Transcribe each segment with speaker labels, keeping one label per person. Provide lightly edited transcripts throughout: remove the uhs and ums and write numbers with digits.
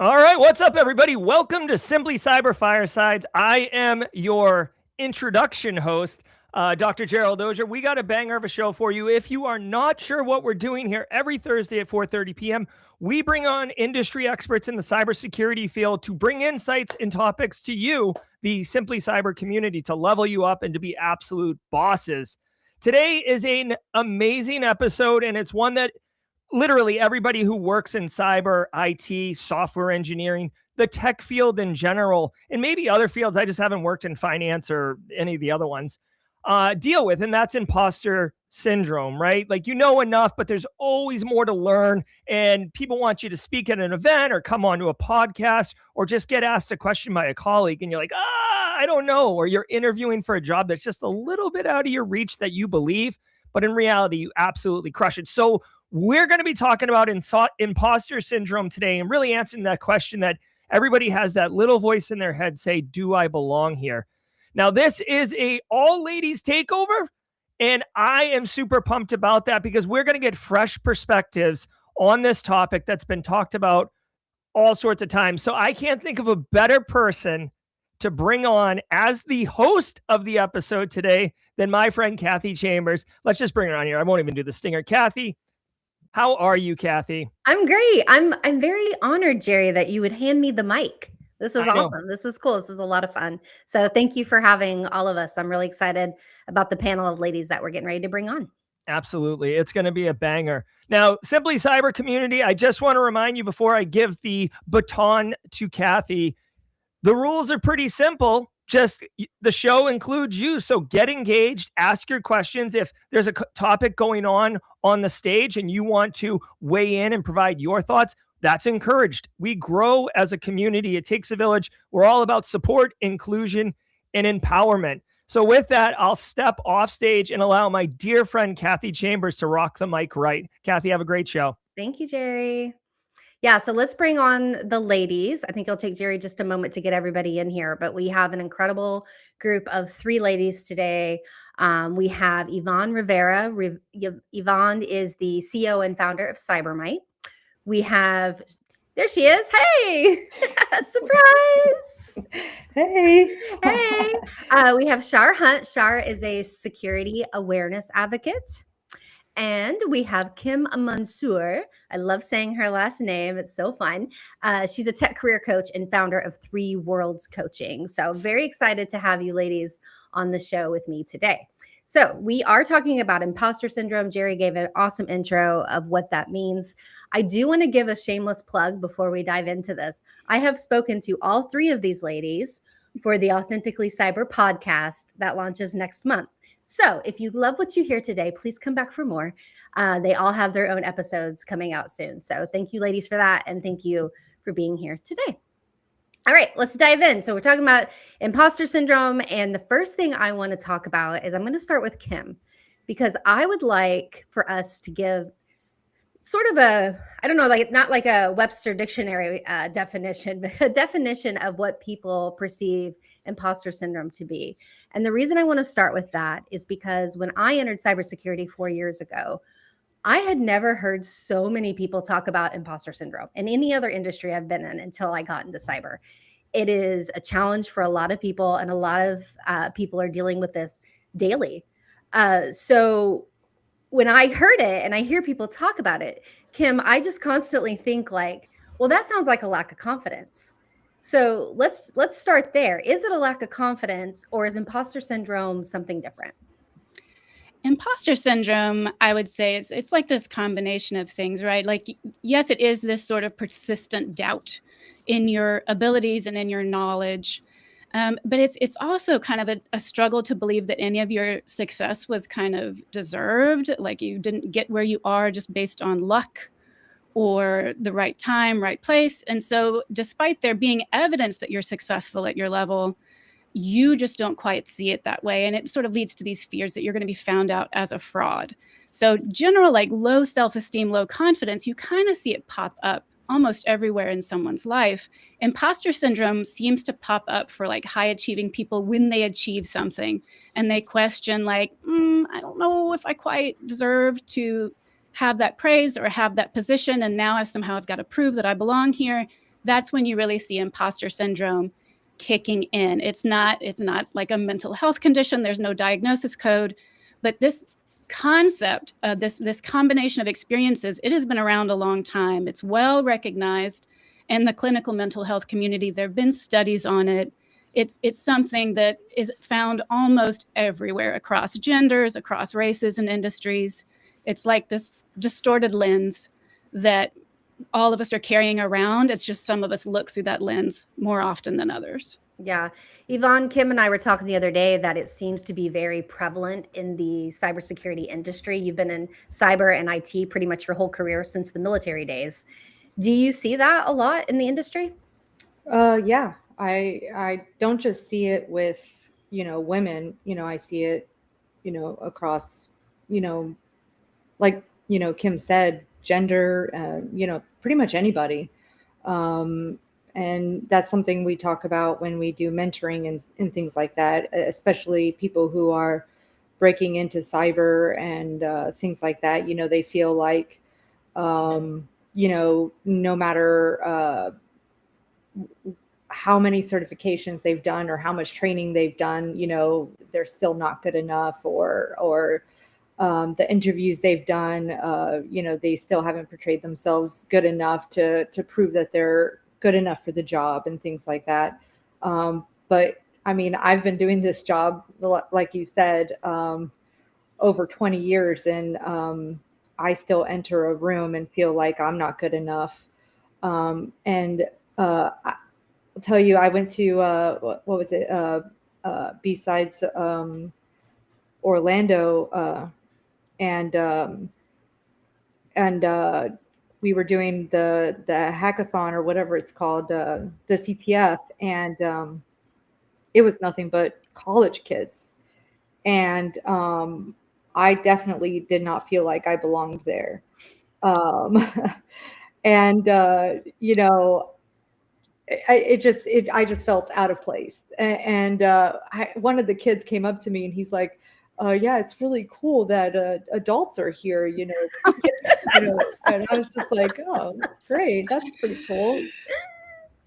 Speaker 1: All right, what's up, everybody? Welcome to Simply Cyber Firesides. I am your introduction host, Dr. Gerald Auger. We got a banger of a show for you. If you are not sure what we're doing here, every Thursday at 4:30 p.m., we bring on industry experts in the cybersecurity field to bring insights and topics to you, the Simply Cyber community, to level you up and to be absolute bosses. Today is an amazing episode, and it's one that literally everybody who works in cyber, IT, software engineering, the tech field in general, and maybe other fields. I just haven't worked in finance or any of the other ones, deal with. And that's imposter syndrome, right? Like, you know enough, but there's always more to learn. And people want you to speak at an event or come onto a podcast or just get asked a question by a colleague. And you're like, I don't know. Or you're interviewing for a job that's just a little bit out of your reach that you believe. But in reality, you absolutely crush it. So we're going to be talking about imposter syndrome today and really answering that question that everybody has, that little voice in their head say, do I belong here? Now, this is a all ladies takeover, and I am super pumped about that because we're going to get fresh perspectives on this topic that's been talked about all sorts of times. So I can't think of a better person to bring on as the host of the episode today than my friend Kathy Chambers. Let's just bring her on here. I won't even do the stinger. Kathy, how are you, Kathy?
Speaker 2: I'm great. I'm very honored, Jerry, that you would hand me the mic. This is
Speaker 1: I know.
Speaker 2: awesome. This is cool. This is a lot of fun. So thank you for having all of us. I'm really excited about the panel of ladies that we're getting ready to bring on.
Speaker 1: Absolutely. It's going to be a banger. Now, Simply Cyber community, I just want to remind you before I give the baton to Kathy, the rules are pretty simple. Just the show includes you. So get engaged, ask your questions. If there's a topic going on the stage and you want to weigh in and provide your thoughts, that's encouraged. We grow as a community. It takes a village. We're all about support, inclusion, and empowerment. So with that, I'll step off stage and allow my dear friend Kathy Chambers to rock the mic right. Kathy, have a great show.
Speaker 2: Thank you, Jerry. Yeah, so let's bring on the ladies. I think it'll take Jerry just a moment to get everybody in here, but we have an incredible group of 3 ladies today. We have Yvonne Rivera. Yvonne is the CEO and founder of Cybermite. We have, there she is. Hey, surprise.
Speaker 3: Hey.
Speaker 2: We have Char Hunt. Char is a security awareness advocate. And we have Kim Mansour. I love saying her last name. It's so fun. She's a tech career coach and founder of 3 Worlds Coaching. So very excited to have you ladies on the show with me today. So we are talking about imposter syndrome. Jerry gave an awesome intro of what that means. I do want to give a shameless plug before we dive into this. I have spoken to all 3 of these ladies for the Authentically Cyber podcast that launches next month. So if you love what you hear today, please come back for more. They all have their own episodes coming out soon. So thank you, ladies, for that. And thank you for being here today. All right, let's dive in. So we're talking about imposter syndrome. And the first thing I want to talk about is I'm going to start with Kim, because I would like for us to give sort of a, I don't know, like not like a Webster dictionary definition, but a definition of what people perceive imposter syndrome to be. And the reason I want to start with that is because when I entered cybersecurity 4 years ago, I had never heard so many people talk about imposter syndrome in any other industry I've been in until I got into cyber. It is a challenge for a lot of people, and a lot of people are dealing with this daily. So when I heard it and I hear people talk about it, Kim, I just constantly think like, well, that sounds like a lack of confidence. So let's start there. Is it a lack of confidence, or is imposter syndrome something different?
Speaker 3: Imposter syndrome, I would say it's like this combination of things, right? Like, yes, it is this sort of persistent doubt in your abilities and in your knowledge. But it's also kind of a struggle to believe that any of your success was kind of deserved, like you didn't get where you are just based on luck or the right time, right place. And so despite there being evidence that you're successful at your level, you just don't quite see it that way. And it sort of leads to these fears that you're going to be found out as a fraud. So general, like low self-esteem, low confidence, you kind of see it pop up almost everywhere in someone's life. Imposter syndrome seems to pop up for like high achieving people when they achieve something and they question like, I don't know if I quite deserve to have that praise or have that position. And now I've got to prove that I belong here. that's when you really see imposter syndrome kicking in. It's not like a mental health condition. There's no diagnosis code, but this concept, this combination of experiences, it has been around a long time. It's well recognized in the clinical mental health community. There have been studies on it. It's something that is found almost everywhere, across genders, across races and industries. It's like this distorted lens that all of us are carrying around. It's just some of us look through that lens more often than others.
Speaker 2: Yeah. Yvonne, Kim and I were talking the other day that it seems to be very prevalent in the cybersecurity industry. You've been in cyber and IT pretty much your whole career since the military days. Do you see that a lot in the industry?
Speaker 4: Yeah. I don't just see it with, women, I see it, across, like, Kim said, gender, pretty much anybody. And that's something we talk about when we do mentoring and things like that, especially people who are breaking into cyber and things like that. They feel like, no matter how many certifications they've done or how much training they've done, they're still not good enough, or the interviews they've done, they still haven't portrayed themselves good enough to prove that they're good enough for the job and things like that. But I mean, I've been doing this job, like you said, over 20 years, and I still enter a room and feel like I'm not good enough. I'll tell you, I went to what was it? B-Sides Orlando, and we were doing the hackathon, or whatever it's called, the CTF, and it was nothing but college kids, and I definitely did not feel like I belonged there, and I just felt out of place. And one of the kids came up to me and he's like, yeah, it's really cool that adults are here, and I was just like, oh, great. That's pretty cool.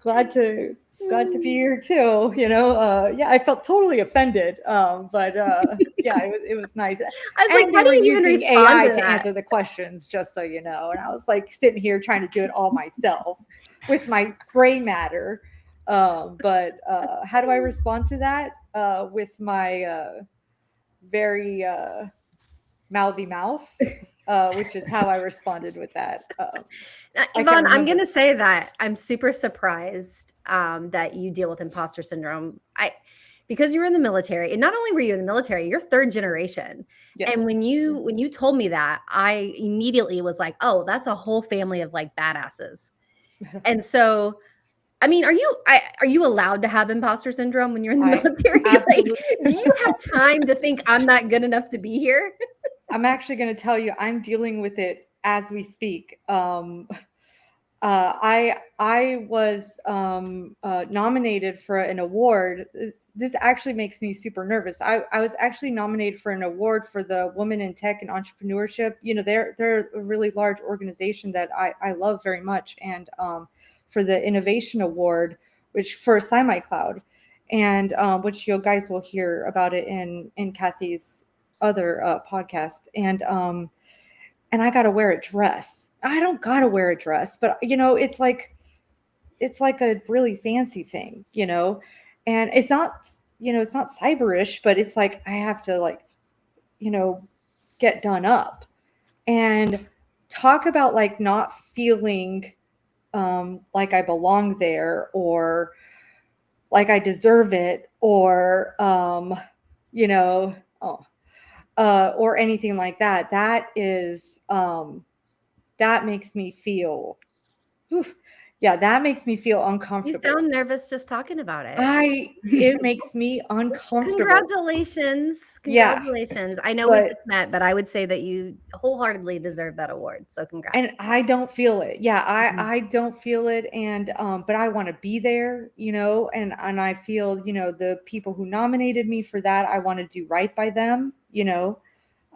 Speaker 4: Glad to be here too. Yeah, I felt totally offended. But yeah, it was nice.
Speaker 2: I was like, how do you even respond
Speaker 4: AI
Speaker 2: to
Speaker 4: to
Speaker 2: that?
Speaker 4: answer the questions, just so you know. And I was like sitting here trying to do it all myself with my gray matter. But how do I respond to that? With my very mouthy mouth, which is how I responded with that.
Speaker 2: Now, Yvonne, I'm going to say that I'm super surprised that you deal with imposter syndrome. Because you were in the military, and not only were you in the military, you're third generation. Yes. And when you told me that, I immediately was like, oh, that's a whole family of like badasses. And so, I mean, are you allowed to have imposter syndrome when you're in the military? Like, do you have time to think I'm not good enough to be here?
Speaker 4: I'm actually going to tell you, I'm dealing with it as we speak. I was nominated for an award. This actually makes me super nervous. I was actually nominated for an award for the Women in Tech and Entrepreneurship. They're a really large organization that I love very much, and for the Innovation Award, which for SemiCloud, and which you guys will hear about it in Kathy's other podcast, and I got to wear a dress. I don't got to wear a dress, but it's like a really fancy thing, and it's not, it's not cyberish, but it's like I have to like, get done up and talk about like not feeling like I belong there, or like I deserve it, or or anything like that. That is that makes me feel, that makes me feel uncomfortable.
Speaker 2: You sound nervous just talking about it.
Speaker 4: It makes me uncomfortable.
Speaker 2: Congratulations.
Speaker 4: Yeah.
Speaker 2: I know we just met, but I would say that you wholeheartedly deserve that award. So congrats.
Speaker 4: And I don't feel it. Yeah, I don't feel it. And but I want to be there, and I feel, the people who nominated me for that, I want to do right by them,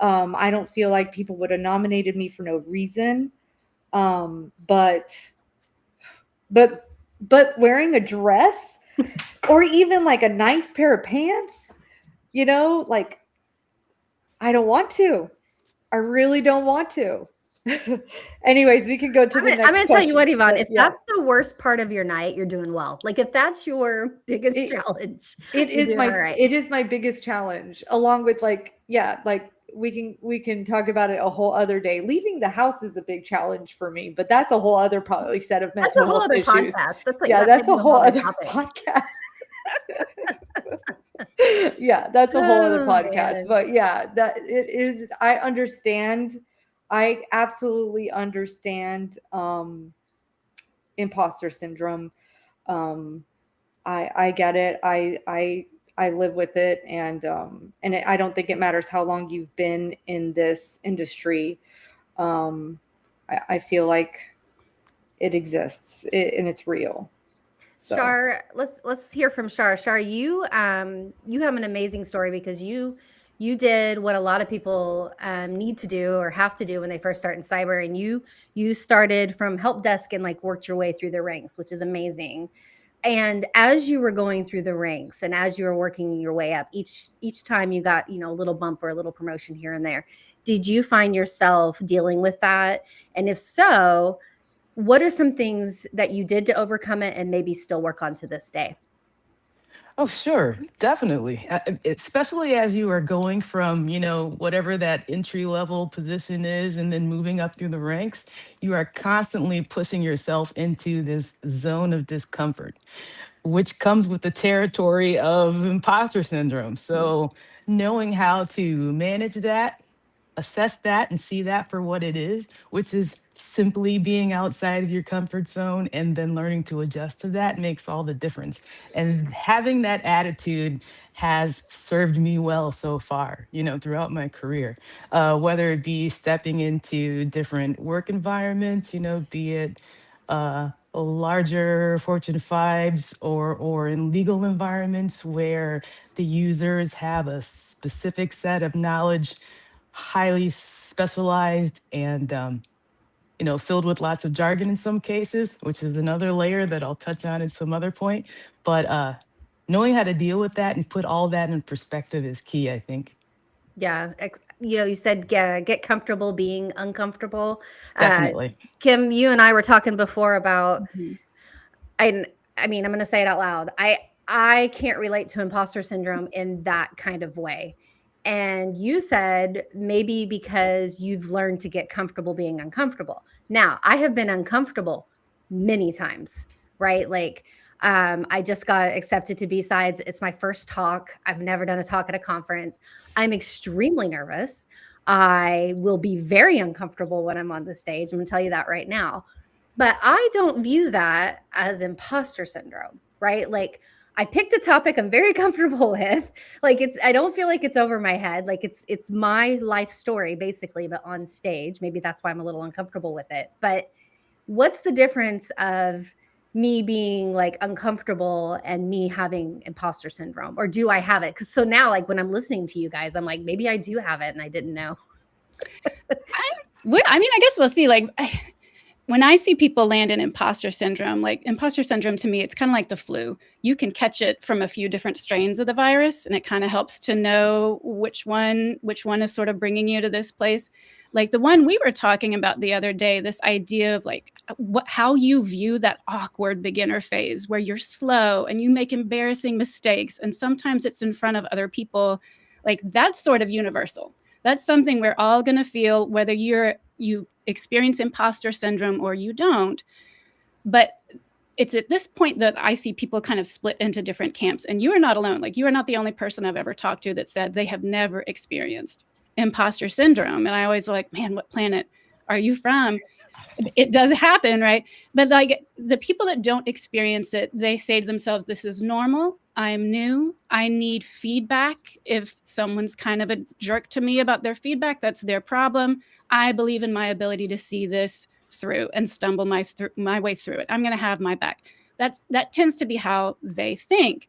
Speaker 4: I don't feel like people would have nominated me for no reason. But but wearing a dress or even like a nice pair of pants, like I don't want to. I really don't want to. Anyways, we can go to the next
Speaker 2: I'm gonna tell you what,
Speaker 4: question,
Speaker 2: Yvonne,
Speaker 4: but
Speaker 2: if that's the worst part of your night, you're doing well. Like if that's your biggest challenge,
Speaker 4: it
Speaker 2: you're
Speaker 4: is
Speaker 2: doing
Speaker 4: my
Speaker 2: all right.
Speaker 4: it is my biggest challenge, along with like we can talk about it a whole other day. Leaving the house is a big challenge for me, but that's a whole other probably set of
Speaker 2: That's
Speaker 4: mental
Speaker 2: a whole
Speaker 4: health
Speaker 2: other
Speaker 4: issues.
Speaker 2: podcast. That's like,
Speaker 4: Yeah,
Speaker 2: that
Speaker 4: that's
Speaker 2: might
Speaker 4: a
Speaker 2: be
Speaker 4: whole other
Speaker 2: topic.
Speaker 4: podcast. Yeah, that's a whole other
Speaker 2: Oh,
Speaker 4: podcast.
Speaker 2: man.
Speaker 4: But yeah, that it is. I understand. I absolutely understand imposter syndrome. I get it. I live with it, and I don't think it matters how long you've been in this industry. I feel like it exists, and it's real. So.
Speaker 2: Char, let's hear from Char. Char, you have an amazing story because you did what a lot of people need to do or have to do when they first start in cyber, and you started from help desk and like worked your way through the ranks, which is amazing. And as you were going through the ranks and as you were working your way up, each time you got, a little bump or a little promotion here and there, did you find yourself dealing with that? And if so, what are some things that you did to overcome it and maybe still work on to this day?
Speaker 5: Oh, sure, definitely. Especially as you are going from, whatever that entry level position is, and then moving up through the ranks, you are constantly pushing yourself into this zone of discomfort, which comes with the territory of imposter syndrome. So, knowing how to manage that, assess that, and see that for what it is, which is simply being outside of your comfort zone and then learning to adjust to that makes all the difference. And having that attitude has served me well so far, throughout my career, whether it be stepping into different work environments, be it larger Fortune fives or in legal environments where the users have a specific set of knowledge, highly specialized and filled with lots of jargon in some cases, which is another layer that I'll touch on at some other point. But knowing how to deal with that and put all that in perspective is key, I think.
Speaker 2: Yeah. You said get comfortable being uncomfortable.
Speaker 5: Definitely.
Speaker 2: Kim, you and I were talking before about,
Speaker 3: Mhm.
Speaker 2: I mean, I'm going to say it out loud. I can't relate to imposter syndrome in that kind of way. And you said maybe because you've learned to get comfortable being uncomfortable. Now, I have been uncomfortable many times, right? Like, I just got accepted to B-Sides. It's my first talk. I've never done a talk at a conference. I'm extremely nervous. I will be very uncomfortable when I'm on the stage. I'm going to tell you that right now. But I don't view that as imposter syndrome, right? Like I picked a topic I'm very comfortable with. Like I don't feel like it's over my head. Like it's my life story basically, but on stage. Maybe that's why I'm a little uncomfortable with it. But what's the difference of me being like uncomfortable and me having imposter syndrome? Or do I have it? Because so now, like when I'm listening to you guys, I'm like, maybe I do have it and I didn't know.
Speaker 3: I guess we'll see. Like when I see people land in imposter syndrome, like imposter syndrome to me, it's kind of like the flu. You can catch it from a few different strains of the virus, and it kind of helps to know which one is sort of bringing you to this place. Like the one we were talking about the other day, this idea of like how you view that awkward beginner phase where you're slow and you make embarrassing mistakes, and sometimes it's in front of other people. Like that's sort of universal. That's something we're all going to feel, whether you experience imposter syndrome or you don't. But it's at this point that I see people kind of split into different camps. And you are not alone. Like you are not the only person I've ever talked to that said they have never experienced imposter syndrome. And I always like, man, what planet are you from? It does happen, right? But like the people that don't experience it, they say to themselves, this is normal. I'm new. I need feedback. If someone's kind of a jerk to me about their feedback, that's their problem. I believe in my ability to see this through and stumble my way through it. I'm going to have my back. That tends to be how they think.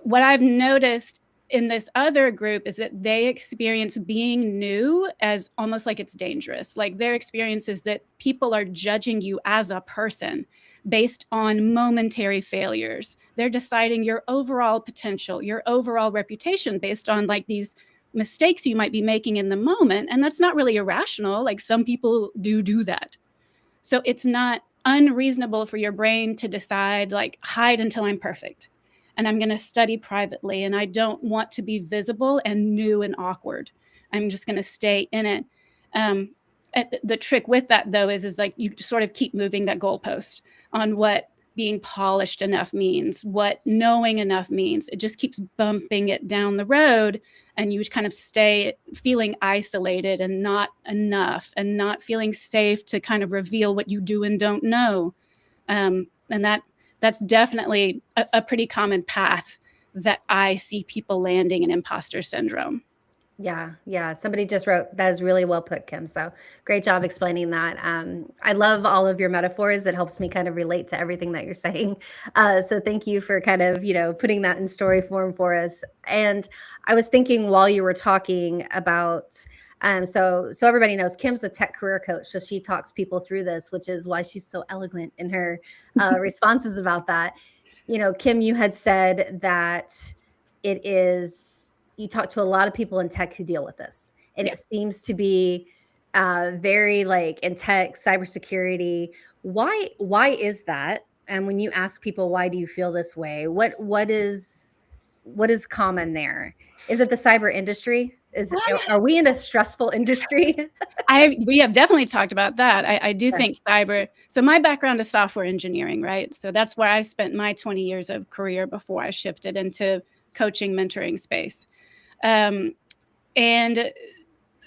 Speaker 3: What I've noticed in this other group is that they experience being new as almost like it's dangerous. Like their experience is that people are judging you as a person. based on momentary failures. They're deciding your overall potential, your overall reputation based on like these mistakes you might be making in the moment. And that's not really irrational. Like some people do that. So it's not unreasonable for your brain to decide like hide until I'm perfect. And I'm going to study privately and I don't want to be visible and new and awkward. I'm just going to stay in it. The trick with that though is like you sort of keep moving that goalpost on what being polished enough means, what knowing enough means. It just keeps bumping it down the road and you kind of stay feeling isolated and not enough and not feeling safe to kind of reveal what you do and don't know. And that's definitely a pretty common path that I see people landing in imposter syndrome.
Speaker 2: Yeah. Somebody just wrote, that is really well put, Kim. So great job explaining that. I love all of your metaphors. It helps me kind of relate to everything that you're saying. So thank you for kind of, putting that in story form for us. And I was thinking while you were talking about, so everybody knows Kim's a tech career coach. So she talks people through this, which is why she's so eloquent in her responses about that. Kim, you had said that you talk to a lot of people in tech who deal with this. And It seems to be very like in tech, cybersecurity. Why is that? And when you ask people, why do you feel this way? What is common there? Is it the cyber industry? Are we in a stressful industry?
Speaker 3: We have definitely talked about that. I do think cyber. So my background is software engineering, right? So that's where I spent my 20 years of career before I shifted into coaching, mentoring space. And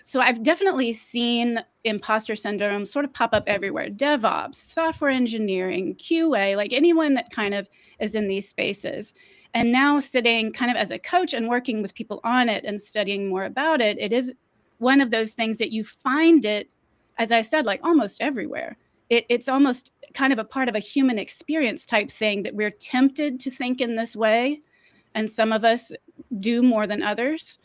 Speaker 3: so I've definitely seen imposter syndrome sort of pop up everywhere. DevOps, software engineering, QA, like anyone that kind of is in these spaces. And now sitting kind of as a coach and working with people on it and studying more about it, it is one of those things that you find it, as I said, like almost everywhere. It's almost kind of a part of a human experience type thing that we're tempted to think in this way. And some of us do more than others.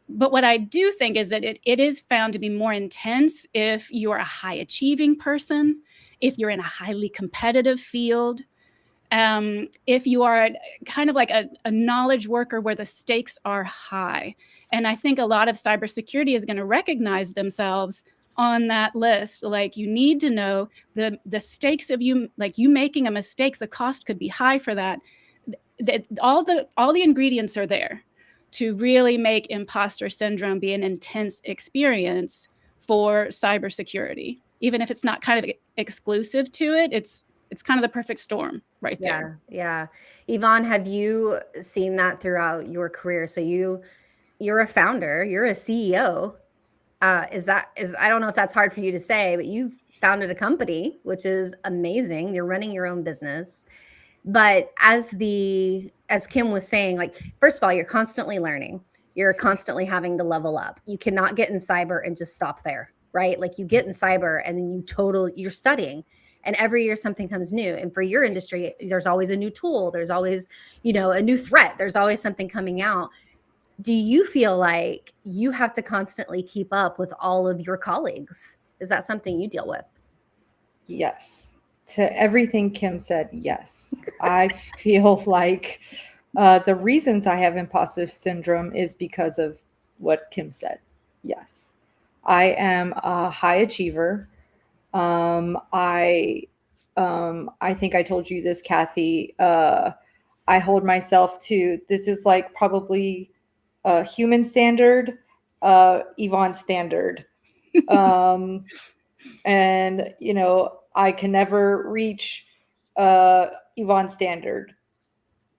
Speaker 3: But what I do think is that it is found to be more intense if you're a high achieving person, if you're in a highly competitive field, if you are kind of like a knowledge worker where the stakes are high. And I think a lot of cybersecurity is going to recognize themselves on that list. Like you need to know the stakes of you, like you making a mistake, the cost could be high for that. All the ingredients are there to really make imposter syndrome be an intense experience for cybersecurity. Even if it's not kind of exclusive to it, it's kind of the perfect storm right there.
Speaker 2: Yeah. Yvonne, have you seen that throughout your career? So you're a founder, you're a CEO. I don't know if that's hard for you to say, but you've founded a company, which is amazing. You're running your own business. But as Kim was saying, like, first of all, you're constantly learning. You're constantly having to level up. You cannot get in cyber and just stop there, right? Like you get in cyber and then you're studying. And every year something comes new. And for your industry, there's always a new tool. There's always, a new threat. There's always something coming out. Do you feel like you have to constantly keep up with all of your colleagues? Is that something you deal with?
Speaker 4: Yes. To everything Kim said, yes. I feel like the reasons I have imposter syndrome is because of what Kim said. Yes. I am a high achiever. I think I told you this, Kathy. I hold myself to, this is like probably a human standard, Yvonne standard. And, I can never reach Yvonne standard,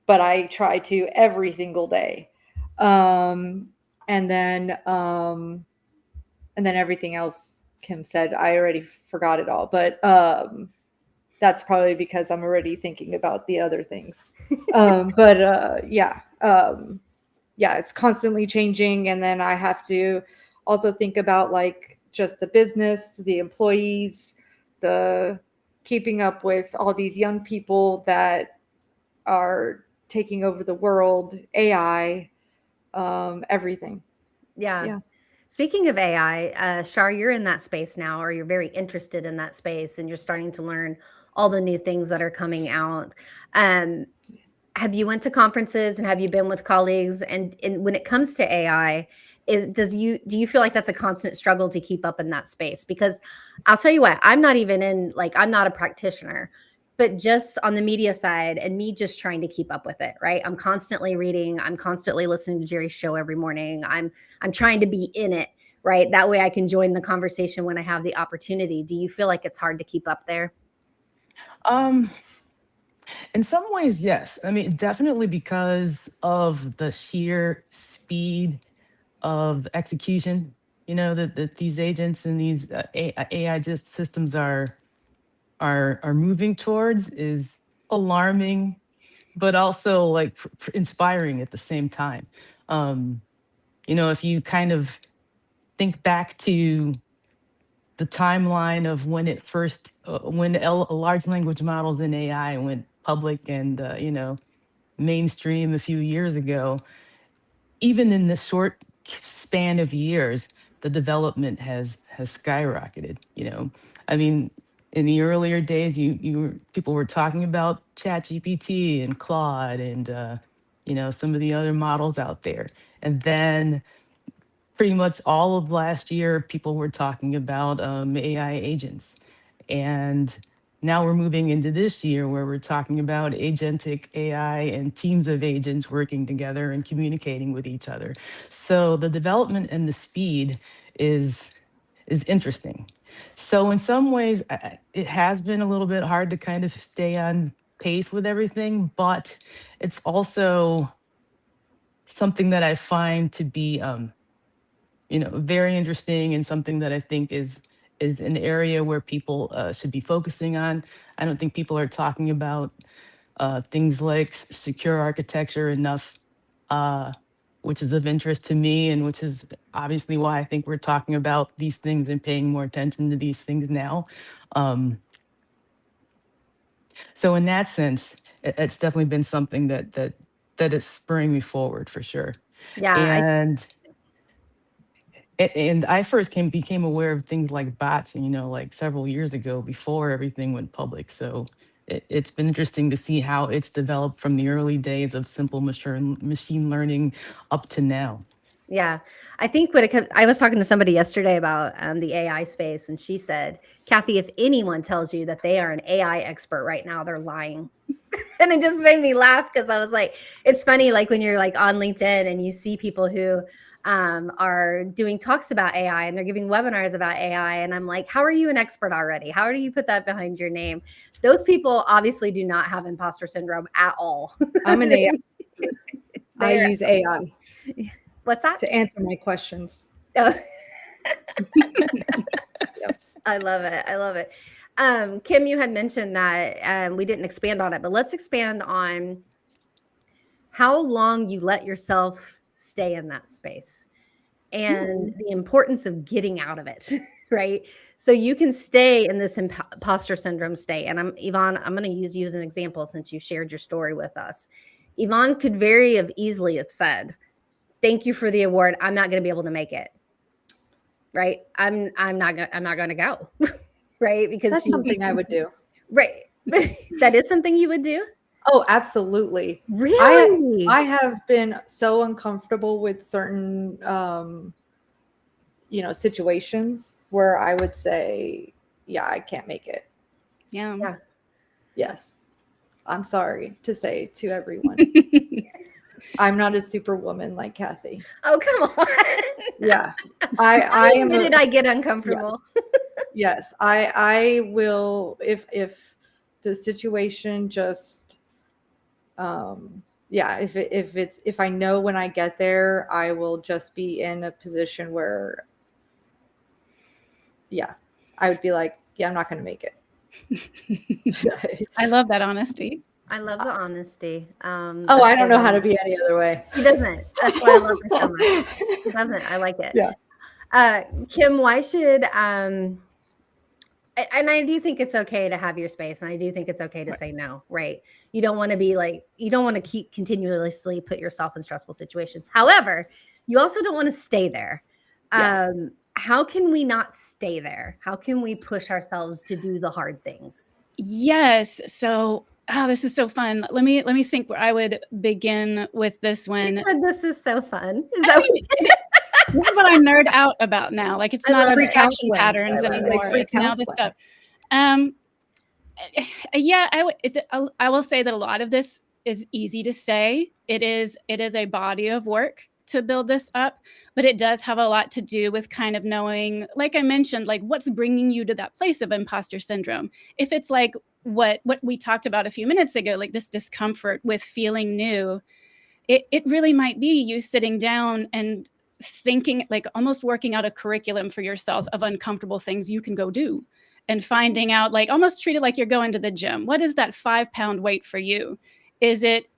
Speaker 4: but I try to every single day. And then everything else Kim said, I already forgot it all, but that's probably because I'm already thinking about the other things. It's constantly changing. And then I have to also think about like just the business, the employees, the keeping up with all these young people that are taking over the world, AI, everything.
Speaker 2: Yeah. Speaking of AI, Char, you're in that space now, or you're very interested in that space, and you're starting to learn all the new things that are coming out. Have you went to conferences and have you been with colleagues? And when it comes to AI, do you feel like that's a constant struggle to keep up in that space? Because I'll tell you what, I'm not a practitioner, but just on the media side and me just trying to keep up with it, right? I'm constantly reading, I'm constantly listening to Jerry's show every morning. I'm trying to be in it, right? That way I can join the conversation when I have the opportunity. Do you feel like it's hard to keep up there?
Speaker 5: Um, in some ways, yes. I mean, definitely because of the sheer speed of execution, that these agents and these AI just systems are moving towards is alarming, but also like inspiring at the same time. Um, if you kind of think back to the timeline of when it first, when large language models in AI went public and mainstream a few years ago, even in the short span of years, the development has skyrocketed. I mean, in the earlier days, people were talking about ChatGPT and Claude and some of the other models out there, and then pretty much all of last year, people were talking about AI agents. And now we're moving into this year where we're talking about agentic AI and teams of agents working together and communicating with each other. So the development and the speed is interesting. So in some ways, it has been a little bit hard to kind of stay on pace with everything, but it's also something that I find to be very interesting and something that I think is an area where people should be focusing on. I don't think people are talking about things like secure architecture enough, uh, which is of interest to me, and which is obviously why I think we're talking about these things and paying more attention to these things now. Um, so in that sense, it's definitely been something that is spurring me forward for sure.
Speaker 2: Yeah,
Speaker 5: And and I first became aware of things like bots, like several years ago before everything went public. So it's been interesting to see how it's developed from the early days of simple machine learning up to now.
Speaker 2: Yeah, I think when it comes, I was talking to somebody yesterday about the AI space, and she said, Kathy, if anyone tells you that they are an AI expert right now, they're lying. And it just made me laugh because I was like, it's funny, like when you're like on LinkedIn and you see people who are doing talks about AI and they're giving webinars about AI. And I'm like, how are you an expert already? How do you put that behind your name? Those people obviously do not have imposter syndrome at all.
Speaker 4: I'm an AI. I
Speaker 2: They're-
Speaker 4: use AI
Speaker 2: What's that?
Speaker 4: to answer my questions.
Speaker 2: Oh. I love it. I love it. Kim, you had mentioned that we didn't expand on it, but let's expand on how long you let yourself stay in that space and the importance of getting out of it, right? So you can stay in this imposter syndrome state. And Yvonne, I'm going to use you as an example since you shared your story with us. Yvonne could very have easily have said, thank you for the award. I'm not going to be able to make it. Right. I'm not going to go. Right. Because
Speaker 4: That's something I would do.
Speaker 2: Right. That is something you would do?
Speaker 4: Oh, absolutely.
Speaker 2: Really?
Speaker 4: I have been so uncomfortable with certain situations where I would say, yeah, I can't make it.
Speaker 3: Yeah.
Speaker 4: Yes. I'm sorry to say to everyone. I'm not a superwoman like Kathy.
Speaker 2: Oh, come on.
Speaker 4: Yeah.
Speaker 2: I admitted I get uncomfortable.
Speaker 4: Yes. I will if the situation just if I know when I get there, I will just be in a position where I would be like, yeah, I'm not going to make it.
Speaker 3: I love that honesty.
Speaker 2: I love the honesty.
Speaker 4: Oh, I don't know how to be any other way.
Speaker 2: She doesn't. That's why I love her so much. She doesn't. I like it.
Speaker 4: Yeah.
Speaker 2: Kim, why should and I do think it's okay to have your space, and I do think it's okay to say no, right? You don't want to be like, you don't want to keep continuously put yourself in stressful situations. However, you also don't want to stay there.
Speaker 4: Yes.
Speaker 2: How can we not stay there? How can we push ourselves to do the hard things?
Speaker 3: Yes. So, this is so fun. Let me think where I would begin with this one.
Speaker 2: This is so fun. Is
Speaker 3: I
Speaker 2: that
Speaker 3: mean, this is what I nerd out about now. Like, it's
Speaker 2: I
Speaker 3: not
Speaker 2: love it.
Speaker 3: abstraction
Speaker 4: Counseling.
Speaker 3: patterns
Speaker 2: I love it.
Speaker 3: anymore.
Speaker 4: Like free
Speaker 3: It's now this
Speaker 4: counseling.
Speaker 3: stuff. Yeah, I will say that a lot of this is easy to say. It is a body of work to build this up, but it does have a lot to do with kind of knowing, like I mentioned, like what's bringing you to that place of imposter syndrome. If it's like what we talked about a few minutes ago, like this discomfort with feeling new, it really might be you sitting down and thinking, like almost working out a curriculum for yourself of uncomfortable things you can go do, and finding out, like almost treat it like you're going to the gym. What is that 5-pound weight for you? Is it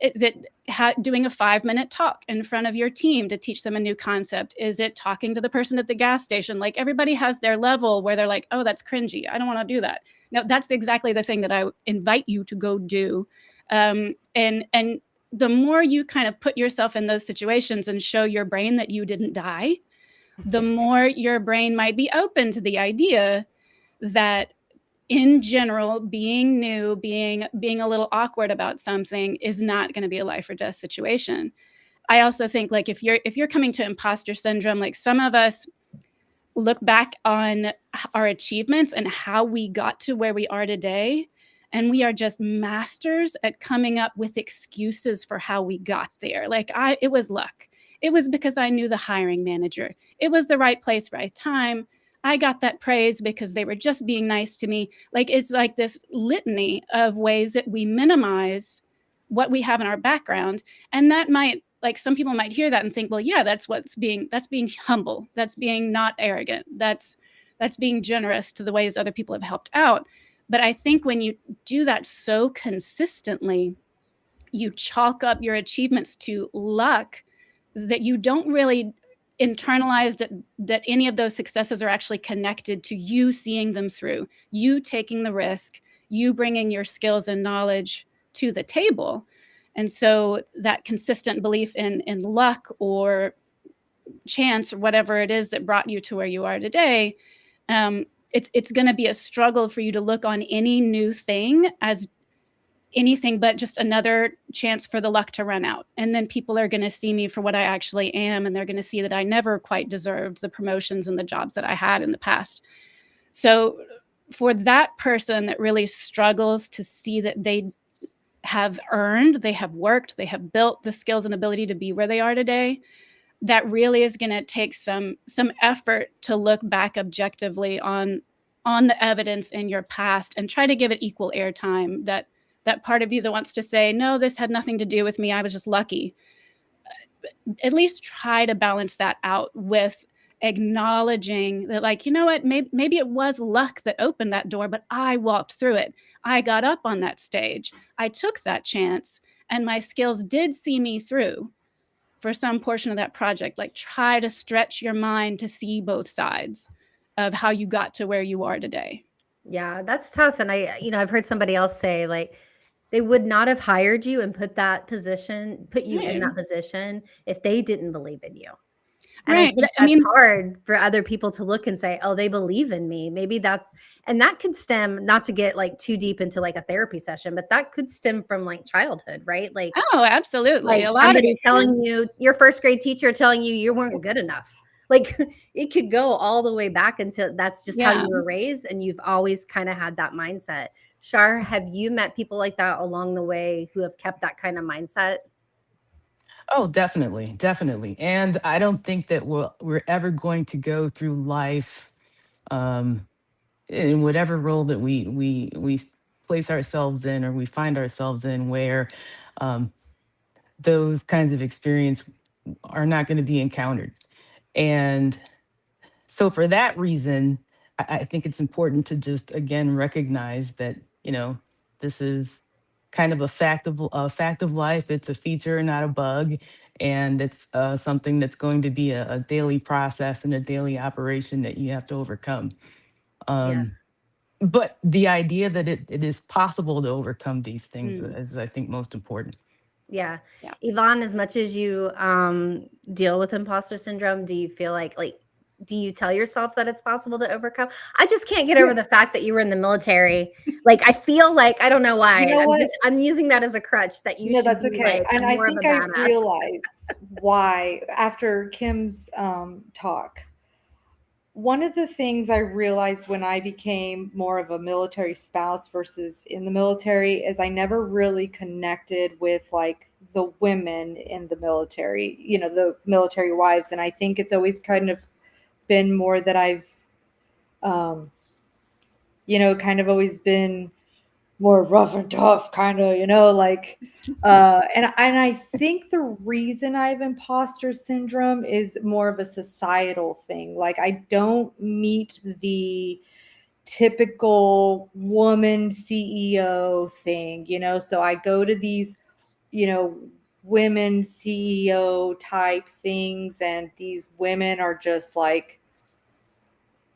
Speaker 3: doing a 5-minute talk in front of your team to teach them a new concept? Is it talking to the person at the gas station? Like, everybody has their level where they're like, oh, that's cringy, I don't want to do that. No, that's exactly the thing that I invite you to go do. And the more you kind of put yourself in those situations and show your brain that you didn't die, the more your brain might be open to the idea that in general, being new, being a little awkward about something is not going to be a life or death situation. I also think, like, if you're coming to imposter syndrome, like some of us look back on our achievements and how we got to where we are today, and we are just masters at coming up with excuses for how we got there. Like, it was luck. It was because I knew the hiring manager. It was the right place, right time. I got that praise because they were just being nice to me. Like, it's like this litany of ways that we minimize what we have in our background. And that might, like, some people might hear that and think, well, yeah, that's being humble. That's being not arrogant. That's being generous to the ways other people have helped out. But I think when you do that so consistently, you chalk up your achievements to luck, that you don't really internalize that any of those successes are actually connected to you seeing them through, you taking the risk, you bringing your skills and knowledge to the table. And so that consistent belief in luck or chance or whatever it is that brought you to where you are today, it's going to be a struggle for you to look on any new thing as anything but just another chance for the luck to run out. And then people are going to see me for what I actually am, and they're going to see that I never quite deserved the promotions and the jobs that I had in the past. So for that person that really struggles to see that they have earned, they have worked, they have built the skills and ability to be where they are today, that really is going to take some effort to look back objectively on the evidence in your past and try to give it equal airtime. That part of you that wants to say, no, this had nothing to do with me, I was just lucky. At least try to balance that out with acknowledging that, like, you know what, maybe it was luck that opened that door, but I walked through it. I got up on that stage. I took that chance, and my skills did see me through for some portion of that project. Like, try to stretch your mind to see both sides of how you got to where you are today.
Speaker 2: Yeah, that's tough. And I've heard somebody else say, like, they would not have hired you and put you in that position if they didn't believe in you. And I
Speaker 3: Right.
Speaker 2: think
Speaker 3: But
Speaker 2: that's hard for other people to look and say, oh, they believe in me. Maybe and that could stem, not to get like too deep into like a therapy session, but that could stem from like childhood, right? Like,
Speaker 3: oh, absolutely.
Speaker 2: like
Speaker 3: A lot of
Speaker 2: somebody
Speaker 3: it
Speaker 2: telling you, your first grade teacher telling you weren't good enough. Like, it could go all the way back until that's just how
Speaker 3: Yeah.
Speaker 2: you were raised, and you've always kind of had that mindset. Char, have you met people like that along the way who have kept that kind of mindset?
Speaker 5: Oh, definitely, definitely. And I don't think that we're ever going to go through life um, in whatever role that we place ourselves in or we find ourselves in, where um, those kinds of experience are not going to be encountered. And so for that reason, I think it's important to just again recognize that, this is kind of a fact of life. It's a feature, not a bug, and it's something that's going to be a daily process and a daily operation that you have to overcome.
Speaker 2: Yeah.
Speaker 5: But the idea that it is possible to overcome these things is, I think, most important.
Speaker 2: Yeah.
Speaker 3: Yeah.
Speaker 2: Yvonne, as much as you deal with imposter syndrome, do you feel like do you tell yourself that it's possible to overcome? I just can't get over the fact that you were in the military. Like, I feel like, I don't know why.
Speaker 4: You know what?
Speaker 2: I'm using that as a crutch that you
Speaker 4: No,
Speaker 2: should
Speaker 4: that's
Speaker 2: be
Speaker 4: okay.
Speaker 2: like
Speaker 4: And I
Speaker 2: more of
Speaker 4: think
Speaker 2: a
Speaker 4: I
Speaker 2: badass.
Speaker 4: realized why after Kim's talk. One of the things I realized when I became more of a military spouse versus in the military is I never really connected with like the women in the military, the military wives. And I think it's always kind of been more that I've, kind of always been more rough and tough, kind of, like, and I think the reason I have imposter syndrome is more of a societal thing. Like, I don't meet the typical woman CEO thing, so I go to these, women CEO type things, and these women are just like,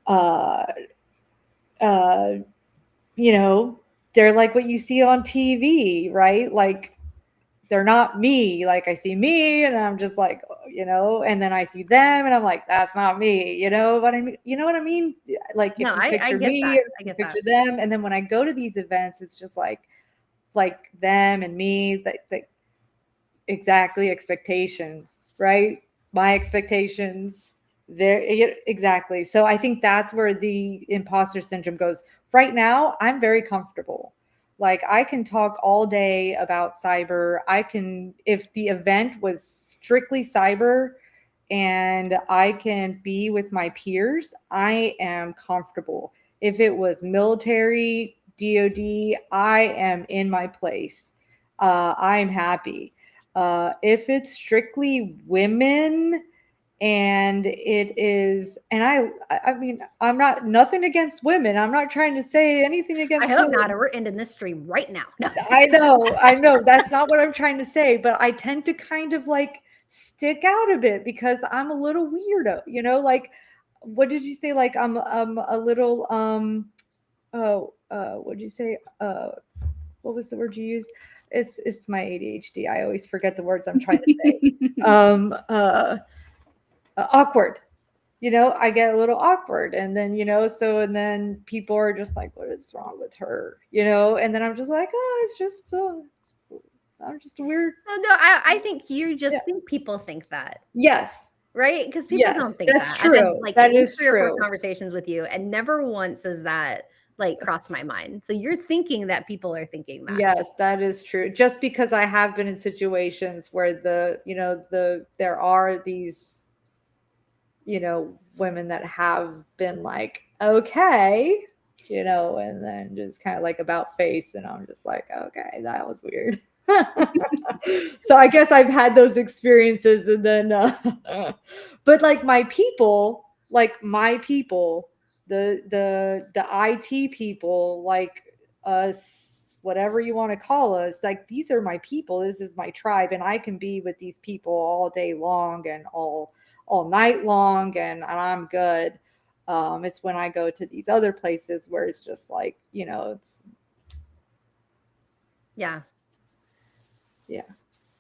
Speaker 4: uh, uh, they're like what you see on TV, right? Like, they're not me. Like, I see me and I'm just like, and then I see them and I'm like, that's not me. You know what I mean? Like, if
Speaker 2: No,
Speaker 4: you
Speaker 2: I
Speaker 4: picture
Speaker 2: get
Speaker 4: me,
Speaker 2: that.
Speaker 4: and
Speaker 2: I
Speaker 4: you
Speaker 2: get
Speaker 4: picture
Speaker 2: that.
Speaker 4: them. And then when I go to these events, it's just like them and me, like exactly expectations, right? My expectations there. Exactly. So I think that's where the imposter syndrome goes. Right now, I'm very comfortable. Like, I can talk all day about cyber. If the event was strictly cyber and I can be with my peers, I am comfortable. If it was military, DOD, I am in my place. I'm happy. If it's strictly women and it is, and I mean, I'm not, nothing against women. I'm not trying to say anything against
Speaker 2: I hope
Speaker 4: women.
Speaker 2: not, or we're ending this stream right now. No.
Speaker 4: I know. That's not what I'm trying to say, but I tend to kind of like stick out a bit because I'm a little weirdo, like, what did you say? Like, I'm a little, what did you say? What was the word you used? It's my ADHD. I always forget the words I'm trying to say. Awkward. I get a little awkward, and then and then people are just like, what is wrong with her? And then I'm just like, oh, it's just I'm just a weird.
Speaker 2: No, I think you just
Speaker 4: Yeah.
Speaker 2: think people think that.
Speaker 4: Yes.
Speaker 2: Right? Because people
Speaker 4: Yes,
Speaker 2: don't think
Speaker 4: that's
Speaker 2: that. I've had
Speaker 4: true.
Speaker 2: like
Speaker 4: That
Speaker 2: at least
Speaker 4: is
Speaker 2: 3 or 4
Speaker 4: true.
Speaker 2: conversations with you, and never once has that like crossed my mind. So you're thinking that people are thinking that.
Speaker 4: Yes, that is true. Just because I have been in situations where there are these, women that have been like, okay, and then just kind of like about face, and I'm just like, okay, that was weird. So I guess I've had those experiences, and then but like my people, the IT people, like us, whatever you want to call us, like, these are my people, this is my tribe, and I can be with these people all day long and all night long, and I'm good. It's when I go to these other places where it's just like, it's
Speaker 2: Yeah.
Speaker 4: Yeah.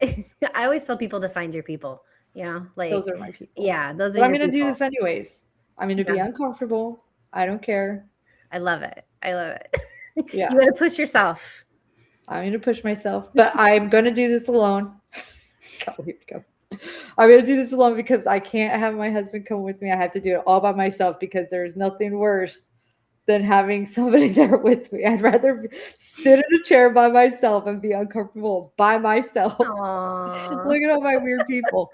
Speaker 2: I always tell people to find your people. Like,
Speaker 4: those are my people.
Speaker 2: yeah, those are
Speaker 4: But I'm
Speaker 2: your
Speaker 4: going to do
Speaker 2: people.
Speaker 4: this anyways. I'm going to be
Speaker 2: Yeah.
Speaker 4: uncomfortable. I don't care.
Speaker 2: I love it.
Speaker 4: Yeah.
Speaker 2: You got to push yourself.
Speaker 4: I'm going to push myself, but I'm going to do this alone. Here we go. I'm going to do this alone because I can't have my husband come with me. I have to do it all by myself because there's nothing worse than having somebody there with me. I'd rather sit in a chair by myself and be uncomfortable by myself.
Speaker 2: Aww.
Speaker 4: Look at all my weird people.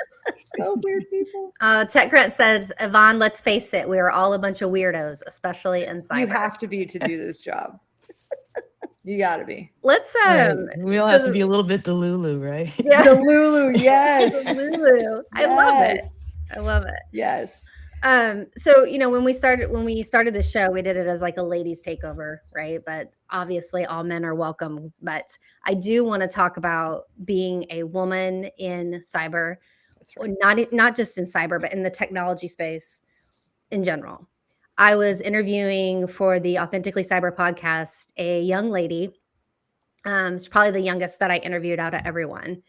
Speaker 4: So weird people.
Speaker 2: Tech Grant says, Yvonne, let's face it, we are all a bunch of weirdos, especially in cyber.
Speaker 4: You have to be to do this job. You got to be.
Speaker 2: Let's
Speaker 5: Right. We all have to be a little bit Delulu, right?
Speaker 2: Yeah.
Speaker 4: Delulu, yes.
Speaker 2: Delulu. I love it. I love it.
Speaker 4: Yes.
Speaker 2: So when we started the show, we did it as like a ladies takeover, right? But obviously all men are welcome. But I do want to talk about being a woman in cyber, right. Not just in cyber, but in the technology space in general. I was interviewing for the Authentically Cyber podcast a young lady. She's probably the youngest that I interviewed out of everyone.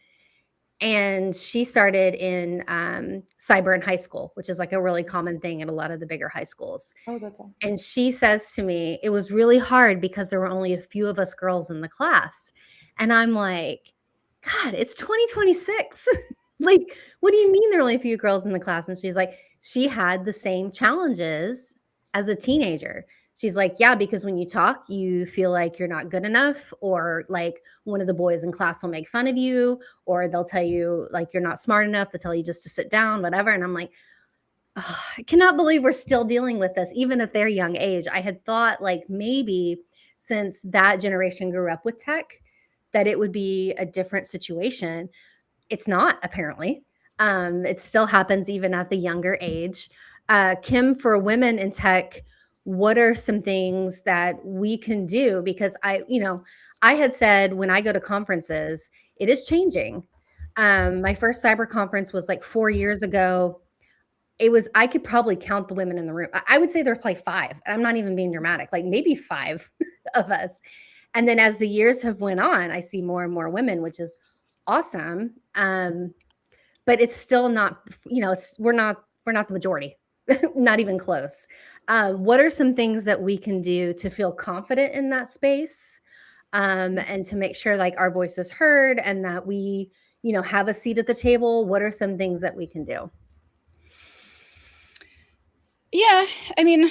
Speaker 2: And she started in cyber in high school, which is like a really common thing at a lot of the bigger high schools.
Speaker 4: Oh, that's awesome.
Speaker 2: And she says to me, it was really hard because there were only a few of us girls in the class. And I'm like, God, it's 2026. Like, what do you mean there are only a few girls in the class? And she's like, she had the same challenges as a teenager. She's like, yeah, because when you talk, you feel like you're not good enough, or like one of the boys in class will make fun of you, or they'll tell you like you're not smart enough. They'll tell you just to sit down, whatever. And I'm like, oh, I cannot believe we're still dealing with this, even at their young age. I had thought like maybe since that generation grew up with tech, that it would be a different situation. It's not, apparently. It still happens even at the younger age. Kim, for women in tech, what are some things that we can do? Because I had said when I go to conferences, it is changing. My first cyber conference was like 4 years ago. I could probably count the women in the room. I would say there's probably 5. I'm not even being dramatic, like maybe 5 of us. And then as the years have went on, I see more and more women, which is awesome. But it's still not, we're not the majority, not even close. What are some things that we can do to feel confident in that space, and to make sure like our voice is heard and that we, have a seat at the table? What are some things that we can do?
Speaker 3: Yeah, I mean,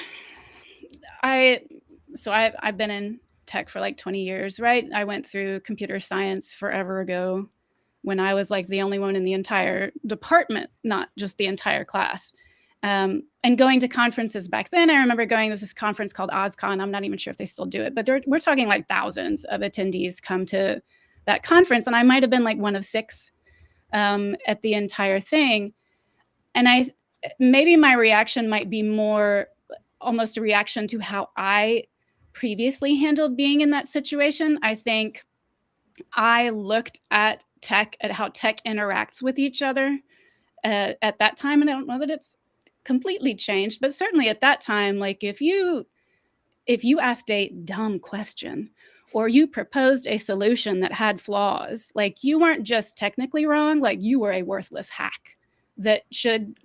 Speaker 3: I've been in tech for like 20 years, right? I went through computer science forever ago when I was like the only one in the entire department, not just the entire class. And going to conferences back then, I remember going to this conference called OzCon. I'm not even sure if they still do it, but we're talking like thousands of attendees come to that conference. And I might have been like one of 6 at the entire thing. And maybe my reaction might be more almost a reaction to how I previously handled being in that situation. I think I looked at how tech interacts with each other at that time. And I don't know that it's completely changed, but certainly at that time, like if you asked a dumb question or you proposed a solution that had flaws, like you weren't just technically wrong, like you were a worthless hack that should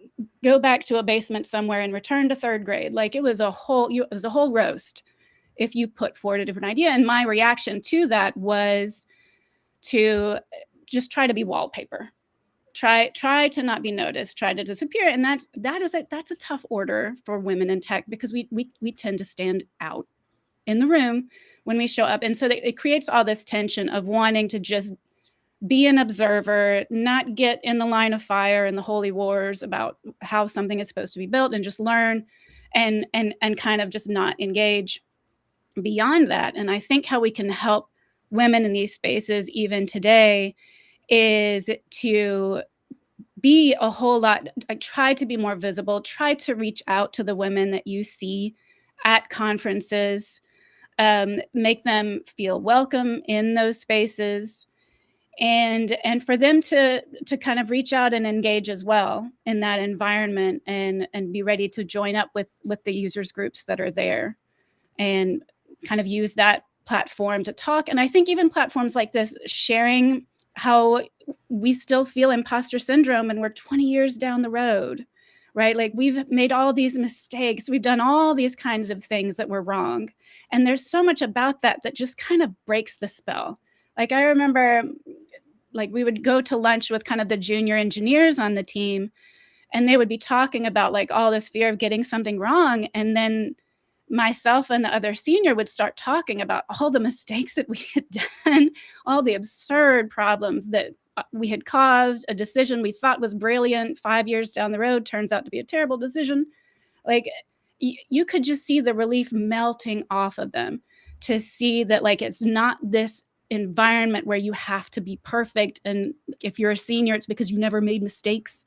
Speaker 3: go back to a basement somewhere and return to 3rd grade. Like it was a whole roast if you put forward a different idea. And my reaction to that was to just try to be wallpaper, try to not be noticed, try to disappear. And that's a tough order for women in tech, because we tend to stand out in the room when we show up. And so it creates all this tension of wanting to just be an observer, not get in the line of fire and the holy wars about how something is supposed to be built, and just learn and kind of just not engage beyond that. And I think how we can help women in these spaces even today is to be a whole lot, like try to be more visible, try to reach out to the women that you see at conferences, make them feel welcome in those spaces, and for them to kind of reach out and engage as well in that environment, and be ready to join up with the users groups that are there, and kind of use that platform to talk. And I think even platforms like this, sharing how we still feel imposter syndrome and we're 20 years down the road, right? Like we've made all these mistakes. We've done all these kinds of things that were wrong. And there's so much about that just kind of breaks the spell. Like I remember, like we would go to lunch with kind of the junior engineers on the team, and they would be talking about like all this fear of getting something wrong. And then myself and the other senior would start talking about all the mistakes that we had done, all the absurd problems that we had caused, a decision we thought was brilliant 5 years down the road turns out to be a terrible decision. Like you could just see the relief melting off of them to see that like it's not this environment where you have to be perfect, and if you're a senior it's because you never made mistakes.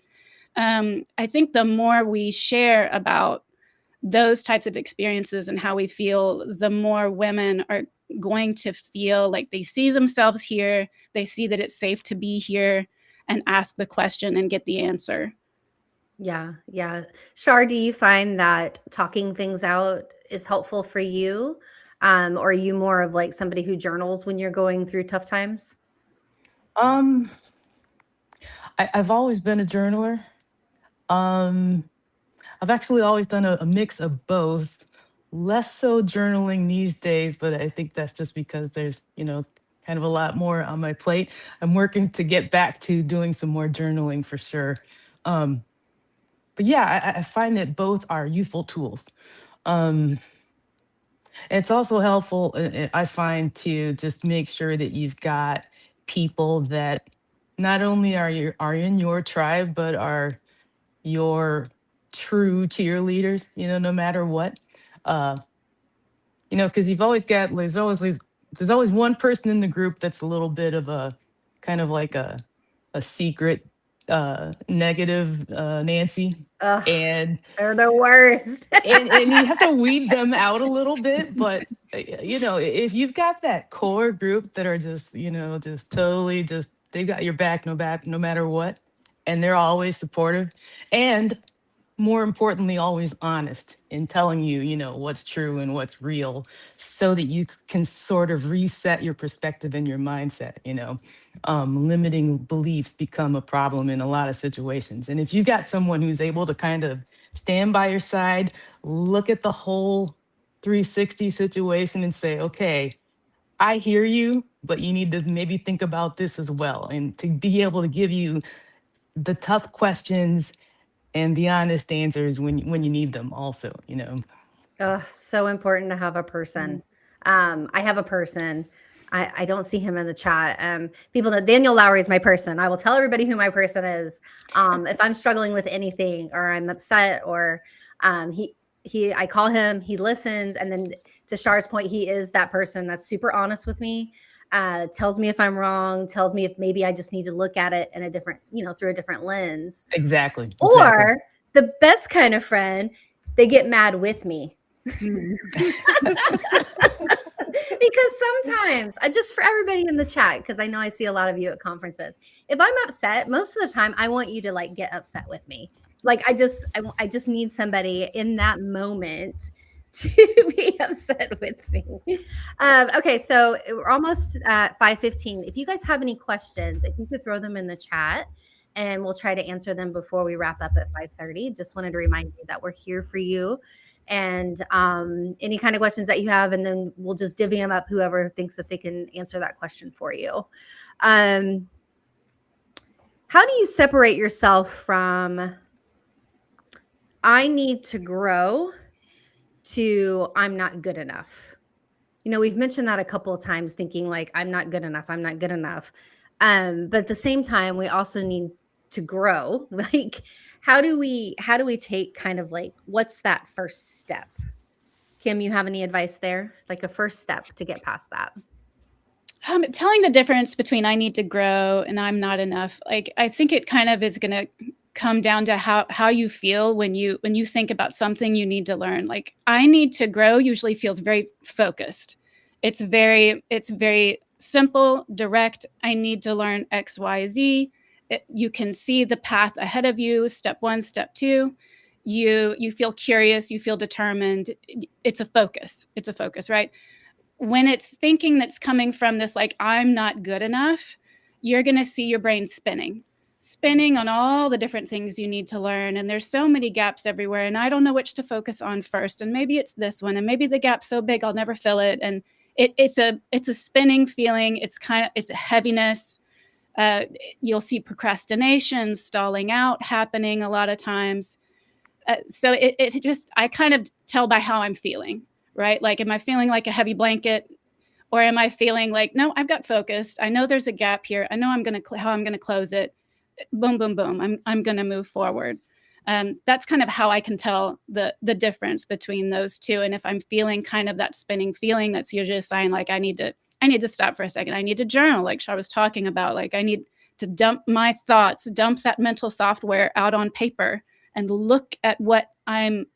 Speaker 3: I think the more we share about those types of experiences and how we feel, the more women are going to feel like they see themselves here, they see that it's safe to be here and ask the question and get the answer.
Speaker 2: Yeah. Char, do you find that talking things out is helpful for you? Or are you more of like somebody who journals when you're going through tough times?
Speaker 5: I've always been a journaler. Um, I've actually always done a mix of both. Less so journaling these days, but I think that's just because there's, kind of a lot more on my plate. I'm working to get back to doing some more journaling for sure. Um, but yeah, I find that both are useful tools. Um, it's also helpful, I find, to just make sure that you've got people that not only are in your tribe, but are your true cheerleaders, no matter what. Uh, because you've always got there's always one person in the group that's a little bit of a kind of like a secret negative Nancy.
Speaker 2: Ugh,
Speaker 5: And
Speaker 2: they're the worst.
Speaker 5: and you have to weed them out a little bit, but if you've got that core group that are just just totally just they've got your back no matter what, and they're always supportive, and more importantly, always honest in telling you, what's true and what's real, so that you can sort of reset your perspective and your mindset. Limiting beliefs become a problem in a lot of situations. And if you got someone who's able to kind of stand by your side, look at the whole 360 situation and say, okay, I hear you, but you need to maybe think about this as well. And to be able to give you the tough questions and the honest answers when you need them also.
Speaker 2: Oh, so important to have a person. I have a person. I don't see him in the chat. People know Daniel Lowry is my person. I will tell everybody who my person is. If I'm struggling with anything or I'm upset or I call him, he listens. And then to Char's point, he is that person that's super honest with me. Tells me if I'm wrong, tells me if maybe I just need to look at it in a different, through a different lens.
Speaker 5: Exactly.
Speaker 2: Or the best kind of friend, they get mad with me. Because sometimes, just for everybody in the chat, because I know I see a lot of you at conferences, if I'm upset, most of the time I want you to like get upset with me. Like I just need somebody in that moment to be upset with me. Okay, so we're almost at 5:15. If you guys have any questions, if you could throw them in the chat, and we'll try to answer them before we wrap up at 5:30. Just wanted to remind you that we're here for you, and any kind of questions that you have, and then we'll just divvy them up, whoever thinks that they can answer that question for you. How do you separate yourself from I need to grow to I'm not good enough? We've mentioned that a couple of times, thinking like I'm not good enough. But at the same time, we also need to grow. Like, how do we take kind of like, what's that first step? Kim, you have any advice there? Like a first step to get past that?
Speaker 3: Telling the difference between I need to grow and I'm not enough. Like, I think it kind of is going to come down to how you feel when you think about something you need to learn. Like, I need to grow usually feels very focused. It's very simple, direct. I need to learn X, Y, Z. You can see the path ahead of you, step 1, step 2. You feel curious, you feel determined. It's a focus, right? When it's thinking that's coming from this, like, I'm not good enough, you're going to see your brain spinning on all the different things you need to learn. And there's so many gaps everywhere. And I don't know which to focus on first. And maybe it's this one. And maybe the gap's so big, I'll never fill it. And it's a spinning feeling. It's a heaviness. You'll see procrastination, stalling out happening a lot of times. So I kind of tell by how I'm feeling, right? Like, am I feeling like a heavy blanket, or am I feeling like, no, I've got focused. I know there's a gap here. I know how I'm going to close it. Boom, boom, boom. I'm going to move forward. That's kind of how I can tell the difference between those two. And if I'm feeling kind of that spinning feeling, that's usually a sign like I need to stop for a second. I need to journal, like Char was talking about. Like, I need to dump my thoughts, dump that mental software out on paper, and look at what I'm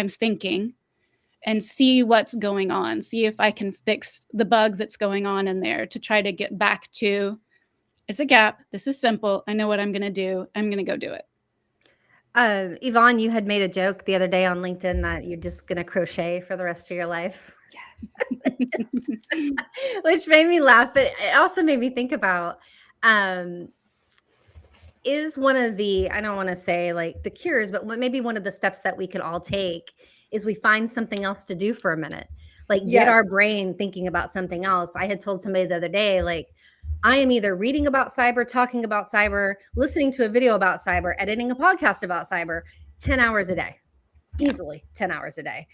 Speaker 3: thinking, and see what's going on. See if I can fix the bug that's going on in there, to try to get back to, it's a gap. This is simple. I know what I'm going to do. I'm going to go do it.
Speaker 2: Yvonne, you had made a joke the other day on LinkedIn that you're just going to crochet for the rest of your life. Yes. Which made me laugh. But it also made me think about, is one of the, I don't want to say like the cures, but maybe one of the steps that we could all take is we find something else to do for a minute. Like get our
Speaker 4: Yes.
Speaker 2: brain thinking about something else. I had told somebody the other day, like, I am either reading about cyber, talking about cyber, listening to a video about cyber, editing a podcast about cyber, 10 hours a day, easily 10 hours a day.